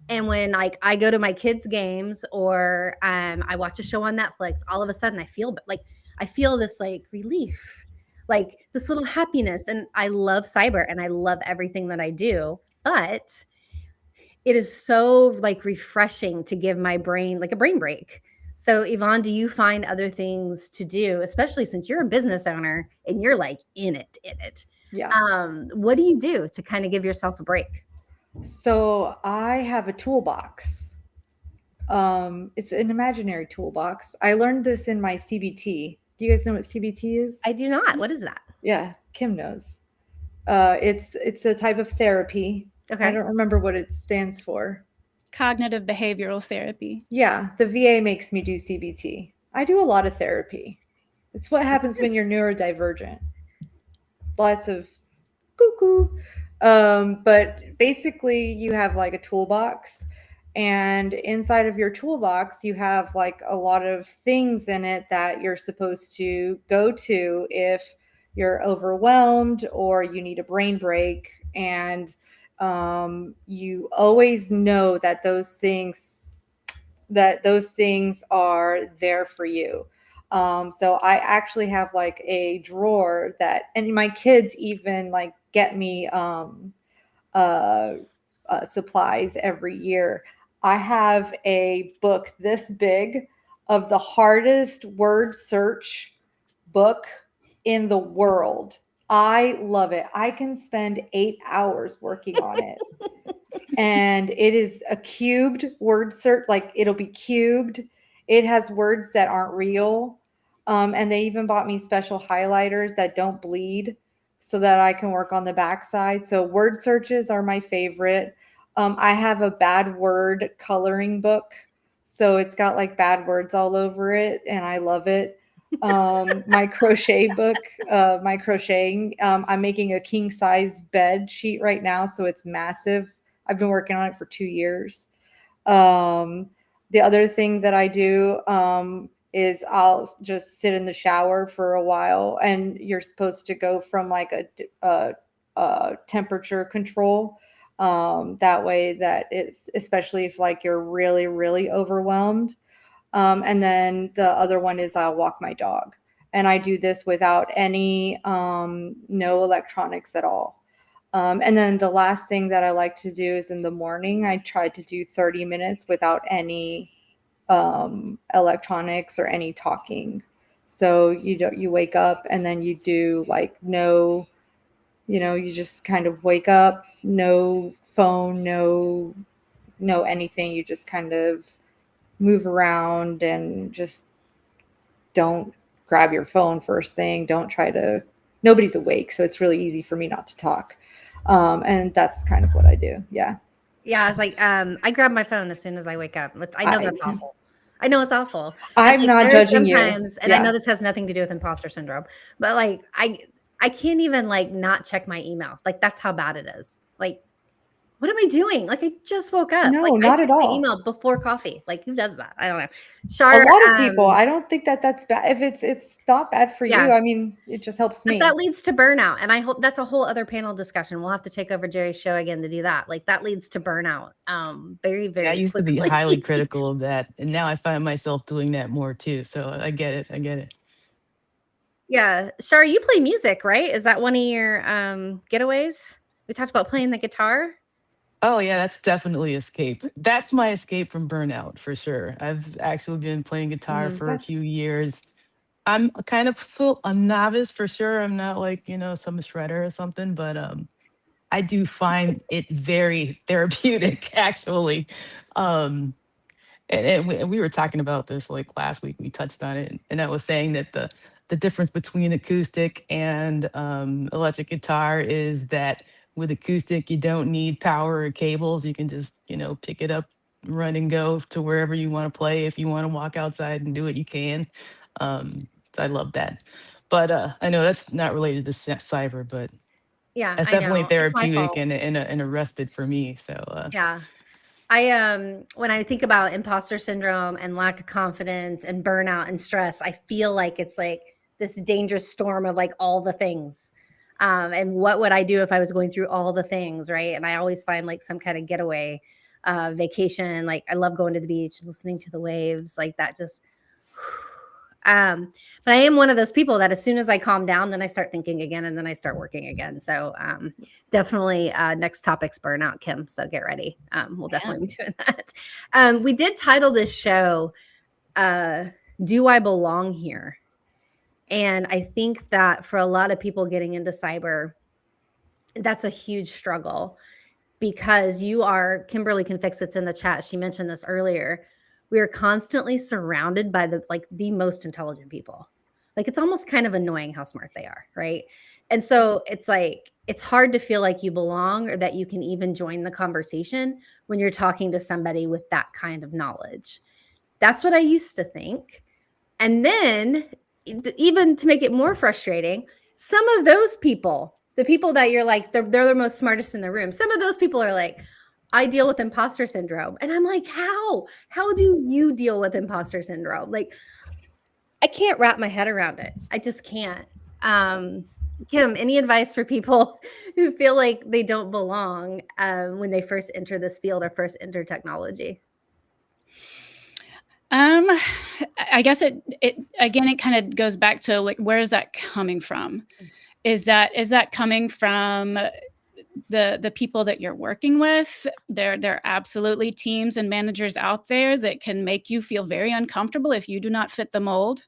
Speaker 2: And when like I go to my kids' games or I watch a show on Netflix, all of a sudden I feel this like relief, like this little happiness. And I love cyber and I love everything that I do, but it is so like refreshing to give my brain like a brain break. So Yvonne, do you find other things to do, especially since you're a business owner and you're like in it?
Speaker 4: Yeah.
Speaker 2: What do you do to kind of give yourself a break?
Speaker 4: So I have a toolbox. It's an imaginary toolbox. I learned this in my CBT. Do you guys know what CBT is?
Speaker 2: I do not. What is that?
Speaker 4: Yeah, Kim knows. It's a type of therapy.
Speaker 2: Okay.
Speaker 4: I don't remember what it stands for.
Speaker 3: Cognitive behavioral therapy.
Speaker 4: Yeah, the VA makes me do CBT. I do a lot of therapy. It's what happens when you're neurodivergent. Lots of cuckoo. But basically, you have like a toolbox, and inside of your toolbox, you have like a lot of things in it that you're supposed to go to if you're overwhelmed or you need a brain break. And you always know that those things are there for you. So I actually have like a drawer that, and my kids even like get me supplies every year. I have a book this big of the hardest word search book in the world. I love it. I can spend 8 hours working on it. And it is a cubed word search, like it'll be cubed. It has words that aren't real. And they even bought me special highlighters that don't bleed so that I can work on the backside. So word searches are my favorite. I have a bad word coloring book. So it's got like bad words all over it, and I love it. My crochet book, my crocheting. I'm making a king size bed sheet right now, so it's massive. I've been working on it for 2 years. The other thing that I do is I'll just sit in the shower for a while, and you're supposed to go from like a temperature control. That way that it, especially if like you're really, really overwhelmed. And then the other one is I'll walk my dog, and I do this without any, no electronics at all. And then the last thing that I like to do is in the morning, I try to do 30 minutes without any electronics or any talking. So you wake up and then you do like no, you just kind of wake up, no phone, no anything. You just kind of move around and just don't grab your phone first thing. Nobody's awake. So it's really easy for me not to talk. And that's kind of what I do. Yeah.
Speaker 2: Yeah, it's like I grab my phone as soon as I wake up. I know that's awful. I know it's awful.
Speaker 4: I'm
Speaker 2: like,
Speaker 4: not judging you.
Speaker 2: Sometimes, and I know this has nothing to do with imposter syndrome, but like I can't even like not check my email. Like that's how bad it is. Like, what am I doing? Like I just woke up.
Speaker 4: No,
Speaker 2: like,
Speaker 4: not
Speaker 2: I
Speaker 4: at
Speaker 2: check
Speaker 4: all.
Speaker 2: My email before coffee. Like who does that? I don't know. Char,
Speaker 4: a lot of people. I don't think that's bad. If it's not bad for you, I mean, it just helps me.
Speaker 2: But that leads to burnout, and I hope that's a whole other panel discussion. We'll have to take over Jerry's show again to do that. Like that leads to burnout. Very, very.
Speaker 5: I used
Speaker 2: quickly.
Speaker 5: to be highly critical of that, and now I find myself doing that more too. So I get it.
Speaker 2: Yeah, Char, you play music, right? Is that one of your getaways? We talked about playing the guitar.
Speaker 5: Oh yeah, that's definitely escape. That's my escape from burnout for sure. I've actually been playing guitar for a few years. I'm kind of still a novice for sure. I'm not like, some shredder or something, but I do find it very therapeutic actually. Um and we were talking about this like last week. We touched on it, and I was saying that the difference between acoustic and electric guitar is that with acoustic you don't need power or cables. You can just pick it up, run and go to wherever you want to play. If you want to walk outside and do it, you can. So I love that. But I know that's not related to cyber, but
Speaker 2: Yeah,
Speaker 5: that's
Speaker 2: I
Speaker 5: definitely
Speaker 2: know. It's my
Speaker 5: therapeutic
Speaker 2: fault.
Speaker 5: and a respite for me. So
Speaker 2: Yeah. When I think about imposter syndrome and lack of confidence and burnout and stress, I feel like it's like this dangerous storm of like all the things. And what would I do if I was going through all the things, right? And I always find like some kind of getaway, vacation. Like I love going to the beach, listening to the waves, like that just but I am one of those people that as soon as I calm down, then I start thinking again and then I start working again. So definitely next topic's burnout, Kim. So get ready. We'll definitely be doing that. We did title this show, Do I Belong Here? And I think that for a lot of people getting into cyber, that's a huge struggle because Kimberly can fix it's in the chat. She mentioned this earlier. We are constantly surrounded by the most intelligent people. Like it's almost kind of annoying how smart they are, right? And so it's like it's hard to feel like you belong or that you can even join the conversation when you're talking to somebody with that kind of knowledge. That's what I used to think. And then even to make it more frustrating, some of those people, the people that you're like they're the most smartest in the room, some of those people are like, I deal with imposter syndrome. And I'm like, how do you deal with imposter syndrome? Like I can't wrap my head around it. I just can't. Kim, any advice for people who feel like they don't belong when they first enter this field or first enter technology?
Speaker 3: I guess it again, it kind of goes back to like, where is that coming from? Is that coming from the people that you're working with? There are absolutely teams and managers out there that can make you feel very uncomfortable if you do not fit the mold.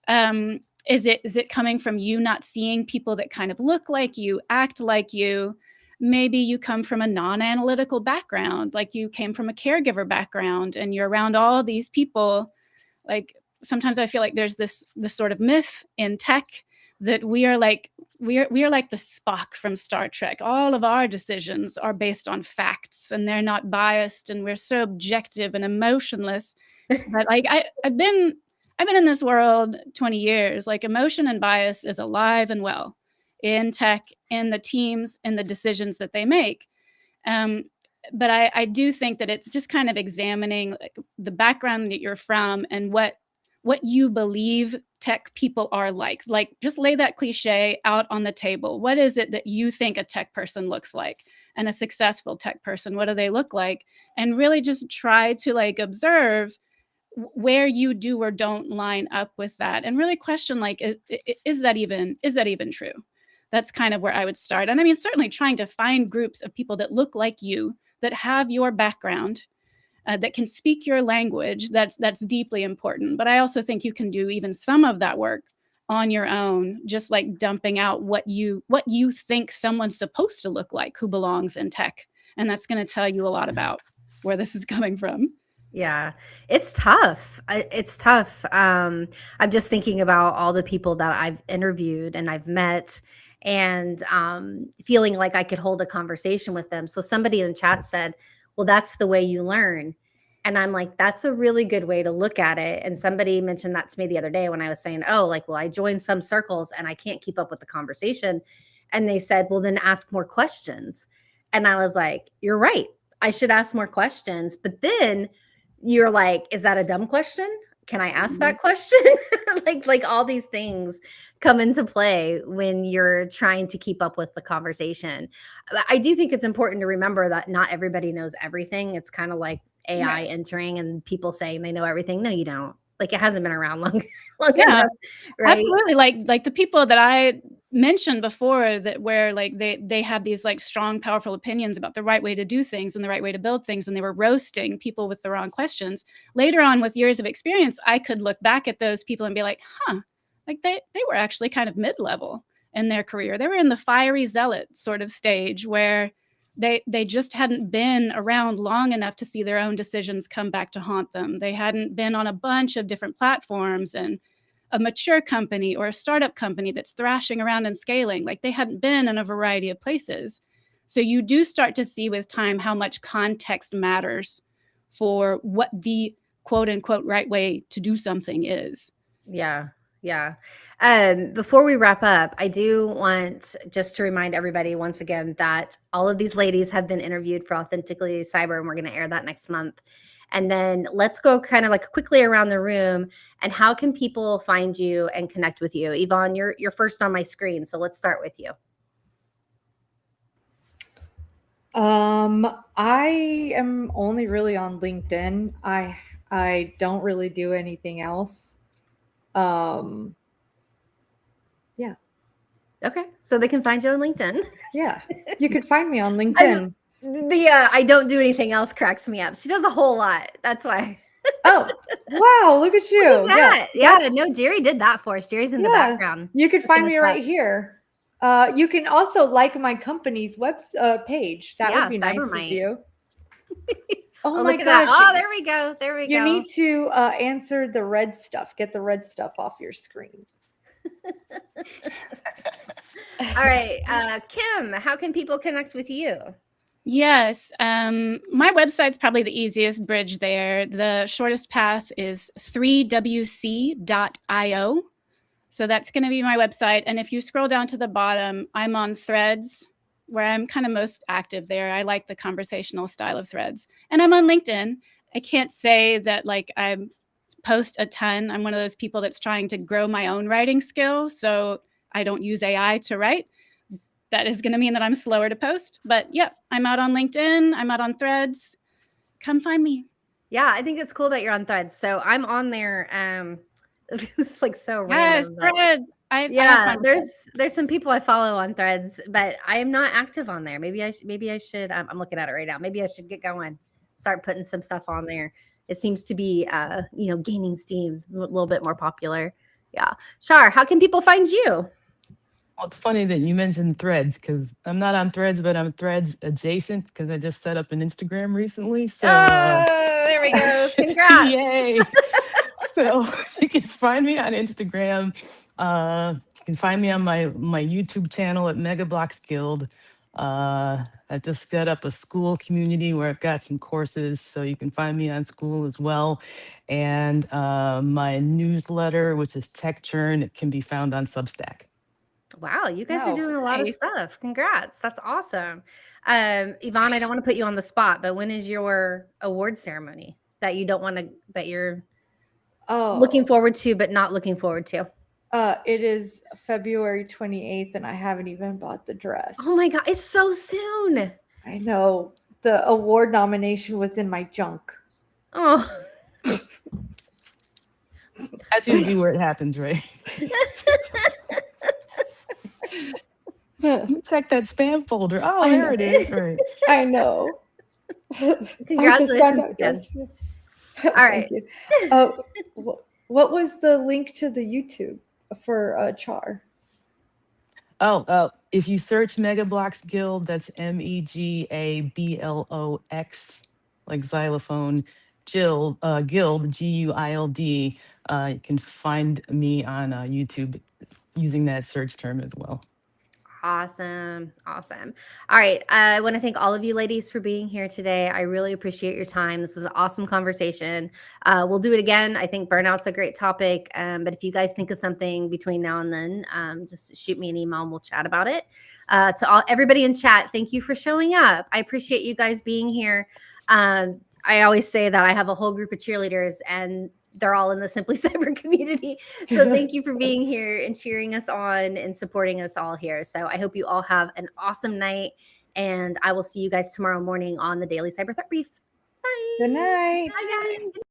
Speaker 3: Is it coming from you not seeing people that kind of look like you, act like you? Maybe you come from a non-analytical background, like you came from a caregiver background and you're around all these people. Like sometimes I feel like there's this sort of myth in tech that we are like the Spock from Star Trek. All of our decisions are based on facts and they're not biased and we're so objective and emotionless. But like I've been in this world 20 years. Like emotion and bias is alive and well in tech, in the teams, in the decisions that they make. But I do think that it's just kind of examining like, the background that you're from and what you believe tech people are like. Like just lay that cliche out on the table. What is it that you think a tech person looks like? And a successful tech person, what do they look like? And really just try to like observe where you do or don't line up with that and really question like is that even true? That's kind of where I would start. And I mean, certainly trying to find groups of people that look like you, that have your background, that can speak your language, that's deeply important. But I also think you can do even some of that work on your own, just like dumping out what you think someone's supposed to look like who belongs in tech. And that's going to tell you a lot about where this is coming from.
Speaker 2: Yeah, it's tough. It's tough. I'm just thinking about all the people that I've interviewed and I've met and feeling like I could hold a conversation with them. So somebody in the chat said, well, that's the way you learn. And I'm like, that's a really good way to look at it. And somebody mentioned that to me the other day when I was saying, oh, like, well, I joined some circles and I can't keep up with the conversation. And they said, well, then ask more questions. And I was like, you're right. I should ask more questions. But then you're like, is that a dumb question? Can I ask that question? like all these things come into play when you're trying to keep up with the conversation. I do think it's important to remember that not everybody knows everything. It's kind of like AI entering and people saying they know everything. No, you don't. Like it hasn't been around long enough, right?
Speaker 3: Absolutely. Like the people that I mentioned before that where like they had these like strong, powerful opinions about the right way to do things and the right way to build things, and they were roasting people with the wrong questions. Later on, with years of experience, I could look back at those people and be like, like they were actually kind of mid-level in their career. They were in the fiery zealot sort of stage where they just hadn't been around long enough to see their own decisions come back to haunt them. They hadn't been on a bunch of different platforms and a mature company or a startup company that's thrashing around and scaling. Like they hadn't been in a variety of places. So you do start to see with time how much context matters for what the quote unquote right way to do something is.
Speaker 2: Yeah. Yeah. Before we wrap up, I do want just to remind everybody once again that all of these ladies have been interviewed for Authentically Cyber, and we're going to air that next month. And then let's go kind of like quickly around the room. And how can people find you and connect with you? Yvonne, you're first on my screen, so let's start with you.
Speaker 4: I am only really on LinkedIn. I don't really do anything else. Yeah.
Speaker 2: Okay, so they can find you on LinkedIn.
Speaker 4: Yeah. You could find me on LinkedIn.
Speaker 2: I don't do anything else cracks me up. She does a whole lot. That's why.
Speaker 4: Oh, wow. Look at you.
Speaker 2: Look at that. Yeah,
Speaker 4: that's-
Speaker 2: no, Jerry did that for us. Jerry's in the background.
Speaker 4: You could find me
Speaker 2: us
Speaker 4: right
Speaker 2: up.
Speaker 4: here. You can also like my company's web page. That would be nice of
Speaker 2: Cybermite.
Speaker 4: you.
Speaker 2: Oh,
Speaker 4: my
Speaker 2: look at that.
Speaker 4: gosh.
Speaker 2: Oh, there we go. There we go.
Speaker 4: You need to answer the red stuff. Get the red stuff off your screen.
Speaker 2: All right. Kim, how can people connect with you?
Speaker 3: Yes, my website's probably the easiest bridge there. The shortest path is 3wc.io. So that's going to be my website. And if you scroll down to the bottom, I'm on Threads, where I'm kind of most active there. I like the conversational style of Threads. And I'm on LinkedIn. I can't say that like I post a ton. I'm one of those people that's trying to grow my own writing skills. So I don't use AI to write. That is going to mean that I'm slower to post. But yeah, I'm out on LinkedIn. I'm out on Threads. Come find me.
Speaker 2: Yeah, I think it's cool that you're on Threads. So I'm on there. It's like so
Speaker 3: Yes,
Speaker 2: random. But
Speaker 3: Threads.
Speaker 2: yeah, there's some people I follow on Threads, but I am not active on there. Maybe I should. I'm looking at it right now. Maybe I should get going, start putting some stuff on there. It seems to be, gaining steam, a little bit more popular. Yeah, Char, how can people find you?
Speaker 5: Well, it's funny that you mentioned Threads because I'm not on Threads, but I'm Threads adjacent because I just set up an Instagram recently. So
Speaker 2: there we go. Congrats.
Speaker 5: yay! So you can find me on Instagram. You can find me on my YouTube channel at Mega Blocks Guild. I just set up a school community where I've got some courses, so you can find me on school as well. And my newsletter, which is Tech Churn, it can be found on Substack.
Speaker 2: Wow, you guys are doing a lot of
Speaker 3: nice.
Speaker 2: stuff. Congrats. That's awesome. Yvonne, I don't want to put you on the spot, but when is your award ceremony that you don't want to, that you're looking forward to, but not looking forward to?
Speaker 4: It is February 28th, and I haven't even bought the dress.
Speaker 2: Oh my God, it's so soon.
Speaker 4: I know. The award nomination was in my junk.
Speaker 2: Oh.
Speaker 5: That's usually where it happens, right? Check that spam folder. Oh, there it is. Right.
Speaker 4: I know.
Speaker 2: Congratulations. All right.
Speaker 4: What was the link to the YouTube for Char?
Speaker 5: If you search Mega Blocks Guild, that's MEGABLOX, like xylophone, Guild, GUILD. You can find me on YouTube using that search term as well.
Speaker 2: Awesome. All right. I want to thank all of you ladies for being here today. I really appreciate your time. This was an awesome conversation. We'll do it again. I think burnout's a great topic. But if you guys think of something between now and then, just shoot me an email and we'll chat about it. To everybody in chat, thank you for showing up. I appreciate you guys being here. I always say that I have a whole group of cheerleaders and they're all in the Simply Cyber community. So thank you for being here and cheering us on and supporting us all here. So I hope you all have an awesome night, and I will see you guys tomorrow morning on the Daily Cyber Threat Brief. Bye.
Speaker 4: Good night.
Speaker 2: Bye, guys. Good night.